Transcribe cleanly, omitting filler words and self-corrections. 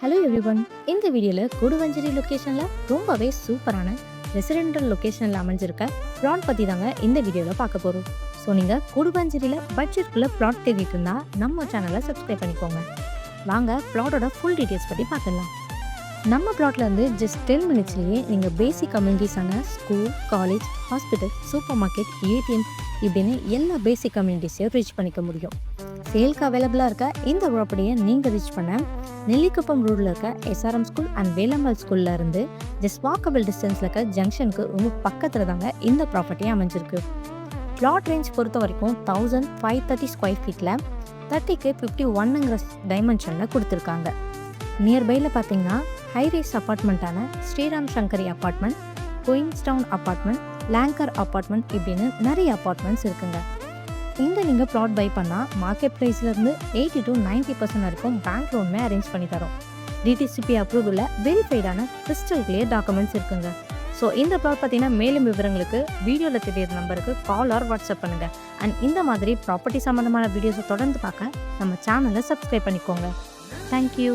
Hello everyone. இந்த வீடியோவில் கொடுவஞ்சேரி லொக்கேஷனில் ரொம்பவே சூப்பரான ரெசிடென்டல் லொக்கேஷனில் அமைஞ்சிருக்க ப்ளாட் பற்றி தாங்க இந்த வீடியோவில் பார்க்க போகிறோம். ஸோ நீங்கள் கொடுவஞ்சேரியில் பட்ஜெட்குள்ளே ப்ளாட் தேடிட்டு இருந்தால் நம்ம சேனலை சப்ஸ்கிரைப் பண்ணிக்கோங்க. வாங்க ப்ளாட்டோட ஃபுல் டீட்டெயில்ஸ் பற்றி பார்த்துடலாம். நம்ம ப்ளாட்லேருந்து ஜஸ்ட் 10 மினிட்ஸ்லேயே நீங்கள் பேசிக் கம்யூனிட்டிஸான school, college, hospital, supermarket, ATM இப்படின்னு எல்லா பேசிக் கம்யூனிட்டிஸையும் ரீச் பண்ணிக்க முடியும். சேல்க்கு அவைலபிளாக இருக்க இந்த ப்ராப்பர்ட்டியை நீங்கள் ரீச் பண்ண நெல்லிக்குப்பம் ரோடில் இருக்க எஸ்ஆர்எம் ஸ்கூல் அண்ட் வேலம்மாள் ஸ்கூலில் இருந்து ஜஸ்ட் வாக்கபிள் டிஸ்டன்ஸில் இருக்க ஜங்ஷனுக்கு ரொம்ப பக்கத்தில் தாங்க இந்த ப்ராப்பர்ட்டியை அமைஞ்சிருக்கு. பிளாட் ரேஞ்ச் பொறுத்த வரைக்கும் 1530 ஸ்கொயர் ஃபீட்டில் 30க்கு 51ங்கிற டைமென்ஷனில் கொடுத்துருக்காங்க. நியர்பையில் பார்த்தீங்கன்னா ஹைரேஸ் அப்பார்ட்மெண்ட்டான Sriram Shankari apartment, Queenstown apartment, லேங்கர் அப்பார்ட்மெண்ட் இப்படின்னு நிறைய அப்பார்ட்மெண்ட்ஸ் இருக்குங்க. இந்த நீங்கள் ப்ளாட் பை பண்ணால் மார்க்கெட் ப்ரைஸ்லேருந்து 80 to 90% வரைக்கும் பேங்க் லோனுமே அரேஞ்ச் பண்ணி தரோம். டிடிசிபி அப்ரூவலில் வெரிஃபைடான கிறிஸ்டல் கிளியர் டாக்குமெண்ட்ஸ் இருக்குங்க. ஸோ இந்த ப்ளாட் பார்த்தீங்கன்னா மேலும் விவரங்களுக்கு வீடியோவில் தெரியுற நம்பருக்கு கால் ஆர் வாட்ஸ்அப் பண்ணுங்கள். அண்ட் இந்த மாதிரி ப்ராப்பர்ட்டி சம்மந்தமான வீடியோஸை தொடர்ந்து பார்க்க நம்ம சேனலை சப்ஸ்கிரைப் பண்ணிக்கோங்க. தேங்க்யூ.